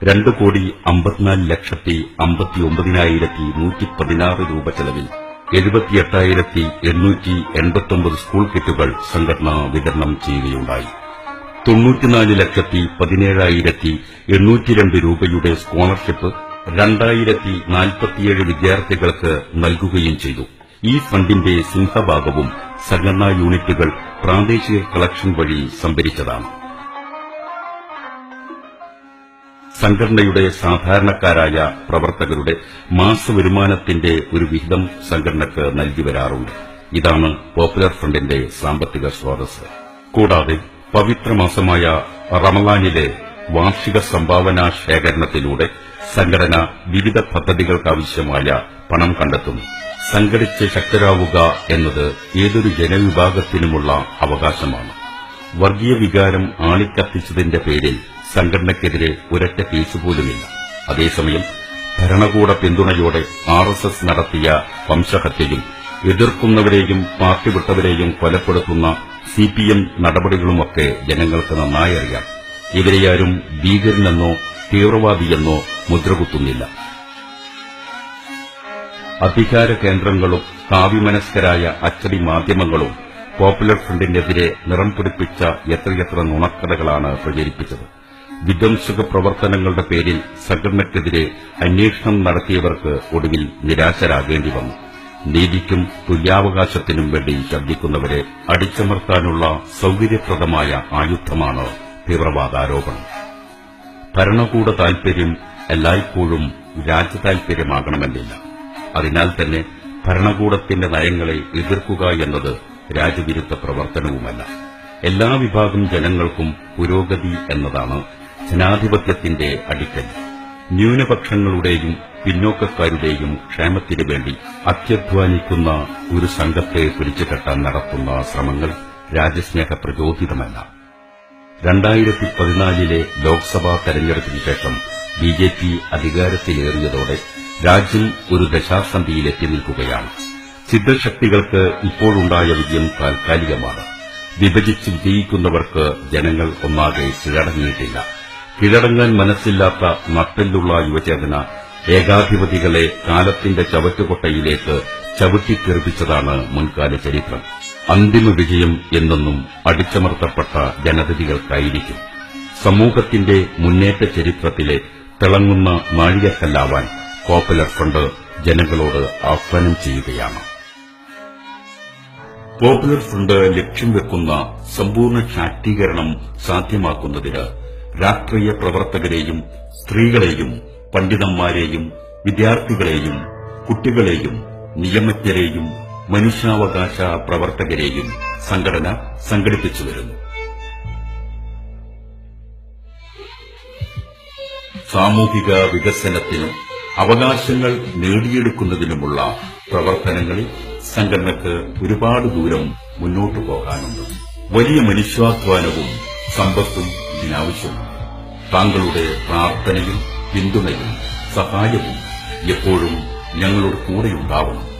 2,54,59,116 രൂപ ചെലവിൽ 78,889 സ്കൂൾ കിറ്റുകൾ സംഘടന വിതരണം ചെയ്യുകയുണ്ടായി. 94,17,802 രൂപയുടെ സ്കോളർഷിപ്പ് 2,047 വിദ്യാർത്ഥികൾക്ക് നൽകുകയും ചെയ്തു. ഈ ഫണ്ടിന്റെ സിംഹഭാഗവും സംഘടനാ യൂണിറ്റുകൾ പ്രാദേശിക കളക്ഷൻ വഴി സംഭരിച്ചതാണ്. സംഘടനയുടെ സാധാരണക്കാരായ പ്രവർത്തകരുടെ മാസവരുമാനത്തിന്റെ ഒരു വിഹിതം സംഘടനയ്ക്ക് നൽകി വരാറുണ്ട്. ഇതാണ് പോപ്പുലർ ഫ്രണ്ടിന്റെ സാമ്പത്തിക സ്രോതസ്. കൂടാതെ പവിത്രമാസമായ റമളാനിലെ വാർഷിക സംഭാവനാ ശേഖരണത്തിലൂടെ സംഘടന വിവിധ പദ്ധതികൾക്കാവശ്യമായ പണം കണ്ടെത്തുന്നു. സംഘടിച്ച് ശക്തരാവുക എന്നത് ഏതൊരു ജനവിഭാഗത്തിനുമുള്ള അവകാശമാണ്. വർഗീയ വികാരം ആളിക്കത്തിച്ചതിന്റെ പേരിൽ സംഘടനയ്ക്കെതിരെ ഒരൊറ്റ കേസുപോലുമില്ല. അതേസമയം ഭരണകൂട പിന്തുണയോടെ RSS നടത്തിയ വംശഹത്യയും എതിർക്കുന്നവരെയും പാർട്ടി വിട്ടവരെയും കൊലപ്പെടുത്തുന്ന CPM നടപടികളുമൊക്കെ ജനങ്ങൾക്ക് നന്നായി അറിയാം. ഇവരെയാരും ഭീകരനെന്നോ തീവ്രവാദിയെന്നോ മുദ്രകുത്തുന്നില്ല. അധികാര കേന്ദ്രങ്ങളും കാവ്യമനസ്കരായ അച്ചടി മാധ്യമങ്ങളും പോപ്പുലർ ഫ്രണ്ടിനെതിരെ നിറം പിടിപ്പിച്ച എത്രയെത്ര നുണക്കഥകളാണ് പ്രചരിപ്പിച്ചത്. വിധ്വംസക പ്രവർത്തനങ്ങളുടെ പേരിൽ സംഘടനയ്ക്കെതിരെ അന്വേഷണം നടത്തിയവർക്ക് ഒടുവിൽ നിരാശരാകേണ്ടി വന്നു. നീതിക്കും തുല്യാവകാശത്തിനും വേണ്ടി ശബ്ദിക്കുന്നവരെ അടിച്ചമർത്താനുള്ള സൌകര്യപ്രദമായ ആയുധമാണ് തീവ്രവാദാരോപണം. ഭരണകൂട താൽപര്യം എല്ലായ്പ്പോഴും രാജ്യതാൽപര്യമാകണമെന്നില്ല. അതിനാൽ തന്നെ ഭരണകൂടത്തിന്റെ നയങ്ങളെ എതിർക്കുക എന്നത് രാജ്യവിരുദ്ധ പ്രവർത്തനവുമല്ല. എല്ലാ വിഭാഗം ജനങ്ങൾക്കും പുരോഗതി എന്നതാണ് ജനാധിപത്യത്തിന്റെ അടിക്കൽ. ന്യൂനപക്ഷങ്ങളുടെയും പിന്നോക്കക്കാരുടെയും ക്ഷേമത്തിനു വേണ്ടി അത്യധ്വാനിക്കുന്ന ഒരു സംഘത്തെ പിടിച്ചുകെട്ടാൻ നടത്തുന്ന ശ്രമങ്ങൾ രാജ്യസ്നേഹ പ്രചോദിതമല്ല. 2014 ലോക്സഭാ തെരഞ്ഞെടുപ്പിന് ശേഷം BJP അധികാരത്തിലേറിയതോടെ രാജ്യം ഒരു ദശാസന്ധിയിലെത്തി നിൽക്കുകയാണ്. സിദ്ധശക്തികൾക്ക് ഇപ്പോഴുണ്ടായ വിജയം താൽക്കാലികമാണ്. വിഭജിച്ച് വിജയിക്കുന്നവർക്ക് ജനങ്ങൾ ഒന്നാകെ കീഴടങ്ങിയിട്ടില്ല. കീഴടങ്ങാൻ മനസ്സില്ലാത്ത നട്ടെല്ലുള്ള യുവചേതന ഏകാധിപതികളെ കാലത്തിന്റെ ചവറ്റുകൊട്ടയിലേക്ക് ചവിട്ടിത്തെറിപ്പിച്ചതാണ് മുൻകാല ചരിത്രം. അന്തിമ വിജയം എന്നെന്നും അടിച്ചമർത്തപ്പെട്ട ജനതതികൾക്കായിരിക്കും. സമൂഹത്തിന്റെ മുന്നേറ്റ ചരിത്രത്തിലെ തിളങ്ങുന്ന നാഴികക്കല്ലാവാൻ പോപ്പുലർ ഫ്രണ്ട് ജനങ്ങളോട് ആഹ്വാനം ചെയ്യുകയാണ്. പോപ്പുലർ ഫ്രണ്ട് ലക്ഷ്യം വെക്കുന്ന സമ്പൂർണ്ണ ശാക്തീകരണം സാധ്യമാക്കുന്നതിന് രാഷ്ട്രീയ പ്രവർത്തകരെയും സ്ത്രീകളെയും പണ്ഡിതന്മാരെയും വിദ്യാർത്ഥികളെയും കുട്ടികളെയും നിയമജ്ഞരെയും മനുഷ്യാവകാശ പ്രവർത്തകരെയും സംഘടന സംഘടിപ്പിച്ചു വരുന്നു. സാമൂഹിക വികസനത്തിനും അവകാശങ്ങൾ നേടിയെടുക്കുന്നതിനുമുള്ള പ്രവർത്തനങ്ങളിൽ സംഘടനയ്ക്ക് ഒരുപാട് ദൂരം മുന്നോട്ടു പോകാനുണ്ട്. വലിയ മനുഷ്യാധ്വാനവും സമ്പത്തും ഇതിനാവശ്യമാണ്. താങ്കളുടെ പ്രാർത്ഥനയും പിന്തുണയും സഹായവും എപ്പോഴും ഞങ്ങളുടെ കൂടെയുണ്ടാവണം.